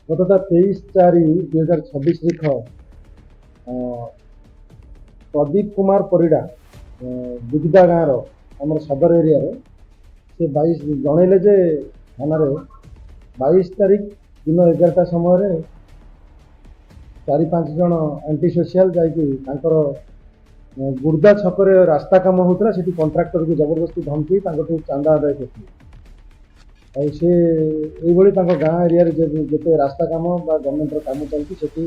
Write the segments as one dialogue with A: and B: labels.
A: ଗତଟା 23/4/2026 ତାରିଖ ପ୍ରଦୀପ କୁମାର ପରିଡ଼ା ବୁଦିଦା ଗାଁର ଆମର ସଦର ଏରିଆରେ ସେ 22 ଜଣେଇଲେ ଯେ ଥାନାରେ 22 ତାରିଖ ଦିନ 11ଟା ସମୟରେ 4-5 ଜଣ ଆଣ୍ଟି ସୋସିଆଲ ଯାଇକି ତାଙ୍କର ଗୁର୍ଦା ଛକରେ ରାସ୍ତା କାମ ହେଉଥିଲା, ସେଠି କଣ୍ଟ୍ରାକ୍ଟରକୁ ଜବରଦସ୍ତି ଧମକି ତାଙ୍କଠୁ ଚାନ୍ଦା ଆଦାୟ କରିଥିଲେ। ଆଉ ସେ ଏଇଭଳି ତାଙ୍କ ଗାଁ ଏରିଆରେ ଯେତେ ରାସ୍ତା କାମ ବା ଗଭର୍ଣ୍ଣମେଣ୍ଟର କାମ ଚାଲିଛି ସେଠି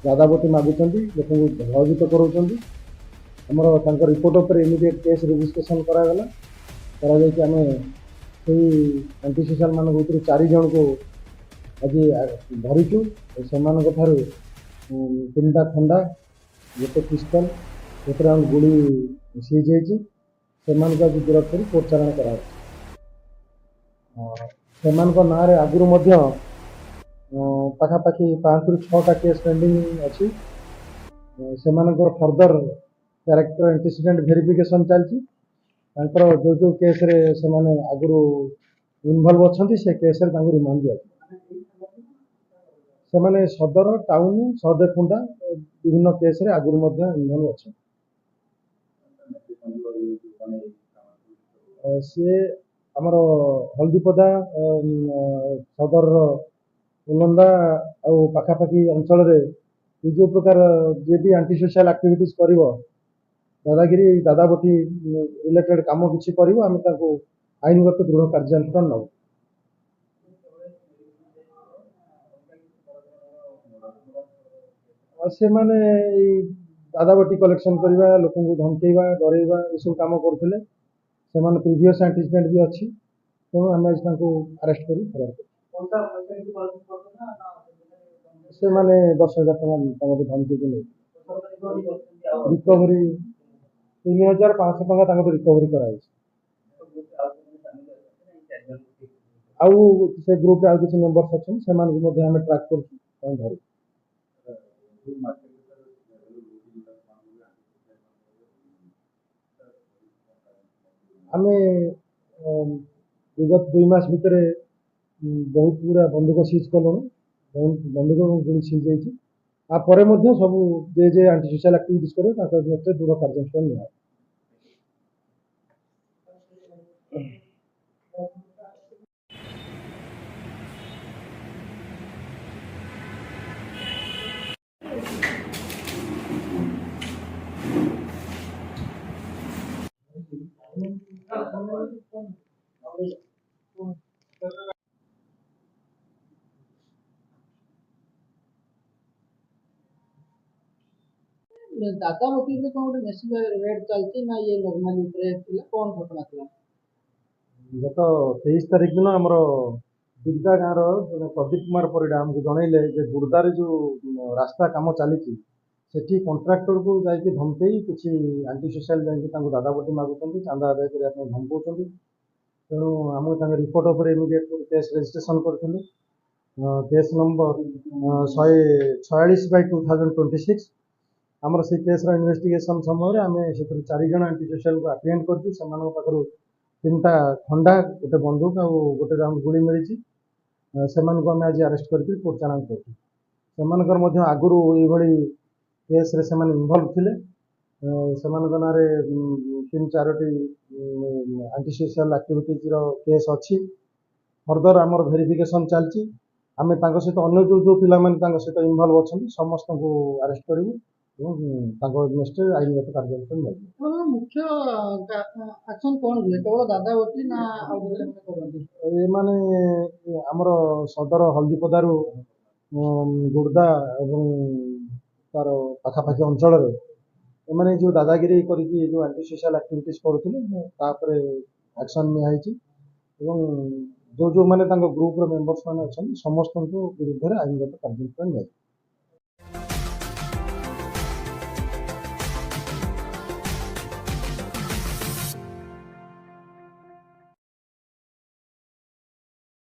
A: ଦାଦାବଟି ମାଗୁଛନ୍ତି, ଲୋକଙ୍କୁ ଭୟଭୀତ କରାଉଛନ୍ତି। ଆମର ତାଙ୍କ ରିପୋର୍ଟ ଉପରେ ଇମିଡ଼ିଏଟ୍ କେସ୍ ରେଜିଷ୍ଟ୍ରେସନ୍ କରାଯାଇକି ଆମେ ସେଇ ଆଣ୍ଟି ସୋସିଆଲ ମାନଙ୍କ ଭିତରୁ 4 ଜଣଙ୍କୁ ଆଜି ଧରିଛୁ। ସେମାନଙ୍କ ଠାରୁ 3ଟା ଖଣ୍ଡା, 1 ପିସ୍ତଲ, 1 ରାଉଣ୍ଡ ଗୁଳି ସିଜ୍ ହେଇଛି। ସେମାନଙ୍କୁ ଆଜି ଗିରଫ କରି କୋର୍ଟ ଚାଲାଣ କରାଯାଇଛି। ସେମାନଙ୍କ ନାଁରେ ଆଗରୁ ମଧ୍ୟ ପାଖାପାଖି 5ରୁ 6ଟା କେସ୍ ପେଣ୍ଡିଂ ଅଛି। ସେମାନଙ୍କର ଫର୍ଦର କ୍ୟାରେକ୍ଟର ଆଣ୍ଟିସିଡେଣ୍ଟ ଭେରିଫିକେସନ୍ ଚାଲିଛି। ତାଙ୍କର ଯେଉଁ କେସ୍ରେ ସେମାନେ ଆଗରୁ ଇନଭଲ୍ଭ ଅଛନ୍ତି ସେ କେସ୍ରେ ତାଙ୍କୁ ରିମାଣ୍ଡ ଦିଆଯିବ। ସେମାନେ ସଦର, ଟାଉନ, ସହଦେବକୁଣ୍ଡା ବିଭିନ୍ନ କେସ୍ରେ ଆଗରୁ ମଧ୍ୟ ଇନଭଲ୍ଭ ଅଛନ୍ତି। ସିଏ ଆମର ହଳଦୀପଦା ସଦରର ଉଲନ୍ଦା ଆଉ ପାଖାପାଖି ଅଞ୍ଚଳରେ ଏ ଯେଉଁ ପ୍ରକାର ଯିଏ ବି ଆଣ୍ଟି ସୋସିଆଲ ଆକ୍ଟିଭିଟିଜ୍ କରିବ, ଦାଦାଗିରି ଦାଦାବଟି ରିଲେଟେଡ୍ କାମ କିଛି କରିବ, ଆମେ ତାଙ୍କୁ ଆଇନଗତ ଦୃଢ଼ କାର୍ଯ୍ୟାନୁଷ୍ଠାନ ନେବୁ। ସେମାନେ ଏଇ ଦାଦାବଟି କଲେକ୍ସନ କରିବା, ଲୋକଙ୍କୁ ଧମକେଇବା, ଡରେଇବା ଏସବୁ କାମ କରୁଥିଲେ। ସେମାନେ ପ୍ରିଭିୟସ୍ ଆଣ୍ଟିସିଡେଣ୍ଟ ବି ଅଛି, ତେଣୁ ଆମେ ଆଜି ତାଙ୍କୁ ଆରେଷ୍ଟ କରି ଫେରାର କରିଛୁ। ସେମାନେ 10,000 ଟଙ୍କା ତାଙ୍କଠୁ ଧମକିକି ନେଇଥିଲେ। ରିକଭରି 3,500 ଟଙ୍କା ତାଙ୍କଠୁ ରିକଭରି କରାଯାଇଛି। ଆଉ ସେ ଗ୍ରୁପରେ ଆଉ କିଛି ମେମ୍ବର୍ସ ଅଛନ୍ତି, ସେମାନଙ୍କୁ ମଧ୍ୟ ଆମେ ଟ୍ରାକ୍ କରୁଛୁ, ତାଙ୍କୁ ଧରିଛୁ। ଆମେ ବିଗତ 2 ମାସ ଭିତରେ ବହୁତ ଗୁଡ଼ା ବନ୍ଧୁକ ସିଜ୍ କଲୁଣି, ବନ୍ଧୁକ ଗୁଳି ସିଜ୍ ହେଇଛି। ତାପରେ ମଧ୍ୟ ସବୁ ଯେ ଆଣ୍ଟି ସୋସିଆଲ ଆକ୍ଟିଭିଟିଜ୍ କରିବେ ତାଙ୍କ ବିରୁଦ୍ଧରେ ଦୃଢ଼ କାର୍ଯ୍ୟାନୁଷ୍ଠାନ ନିଆହେବ।
B: ଦାଦାବଟିରେ କ'ଣ ଗୋଟେ ବେଶୀ ରେଟ୍ ଚାଲିଛି ନା ଇଏ ନର୍ମାଲି ଉପରେ ଥିଲା, କ'ଣ ଘଟଣା ଥିଲା?
A: ଗତ 23 ତାରିଖ ଦିନ ଆମର ବୁଦିଦା ଗାଁର ଜଣେ ପ୍ରଦୀପ କୁମାର ପରିଡ଼ା ଆମକୁ ଜଣେଇଲେ ଯେ ଗୁର୍ଦାରେ ଯେଉଁ ରାସ୍ତା କାମ ଚାଲିଛି ସେଠି କଣ୍ଟ୍ରାକ୍ଟରକୁ ଯାଇକି ଧମକେଇ କିଛି ଆଣ୍ଟି ସୋସିଆଲ ଯାଇକି ତାଙ୍କୁ ଦାଦାବଟି ମାଗୁଛନ୍ତି, ଚାନ୍ଦା ଆଦାୟ କରିବା ପାଇଁ ଧମକଉଛନ୍ତି। ତେଣୁ ଆମେ ତାଙ୍କ ରିପୋର୍ଟ ଉପରେ ଇମିଡ଼ିଏଟ୍ କେସ୍ ରେଜିଷ୍ଟ୍ରେସନ୍ କରିଥିଲୁ। Case number 146/2026। ଆମର ସେଇ କେସ୍ର ଇନଭେଷ୍ଟିଗେସନ୍ ସମୟରେ ଆମେ ସେଥିରୁ 4 ଜଣ ଆଣ୍ଟି ସୋସିଆଲକୁ ଆପ୍ରିହେଣ୍ଡ କରିଛୁ। ସେମାନଙ୍କ ପାଖରୁ 3ଟା ଖଣ୍ଡା, 1 ବନ୍ଧୁକ ଆଉ 1 ରାଉଣ୍ଡ ଗୁଳି ମିଳିଛି। ସେମାନଙ୍କୁ ଆମେ ଆଜି ଆରେଷ୍ଟ କରିକି କୋର୍ଟ ଚାଲାଣ କରିଛୁ। ସେମାନଙ୍କର ମଧ୍ୟ ଆଗରୁ ଏଇଭଳି କେସ୍ରେ ସେମାନେ ଇନଭଲ୍ଭ ଥିଲେ। ସେମାନଙ୍କ ନାଁରେ 3-4ଟି ଆଣ୍ଟି ସୋସିଆଲ ଆକ୍ଟିଭିଟିଜ୍ର କେସ୍ ଅଛି। ଫର୍ଦର ଆମର ଭେରିଫିକେସନ୍ ଚାଲିଛି। ଆମେ ତାଙ୍କ ସହିତ ଅନ୍ୟ ଯେଉଁ ପିଲାମାନେ ତାଙ୍କ ସହିତ ଇନଭଲ୍ଭ ଅଛନ୍ତି ସମସ୍ତଙ୍କୁ ଆରେଷ୍ଟ କରିବୁ ଏବଂ ତାଙ୍କ ଏଗେନ୍ଷ୍ଟରେ ଆଇନଗତ କାର୍ଯ୍ୟାନୁଷ୍ଠାନ ନେବୁ।
B: ମୁଖ୍ୟ ଆକ୍ସନ କ'ଣ ହୁଏ? କେବଳ ଦାଦାବଟି ନା ଆଉ କିଛି କରନ୍ତି?
A: ଏମାନେ ଆମର ସଦର ହଳଦୀପଦାରୁ ଗୁର୍ଦା ଏବଂ ତାର ପାଖାପାଖି ଅଞ୍ଚଳରେ ଏମାନେ ଯେଉଁ ଦାଦାଗିରି କରିକି ଯେଉଁ ଆଣ୍ଟି ସୋସିଆଲ ଆକ୍ଟିଭିଟିଜ୍ କରୁଥିଲେ, ତାପରେ ଆକ୍ସନ୍ ନିଆହେଇଛି ଏବଂ ଯେଉଁମାନେ ତାଙ୍କ ଗ୍ରୁପର ମେମ୍ବର୍ସ ମାନେ ଅଛନ୍ତି ସମସ୍ତଙ୍କ ବିରୁଦ୍ଧରେ ଆଇନଗତ କାର୍ଯ୍ୟାନୁଷ୍ଠାନ ନିଆଯିବ।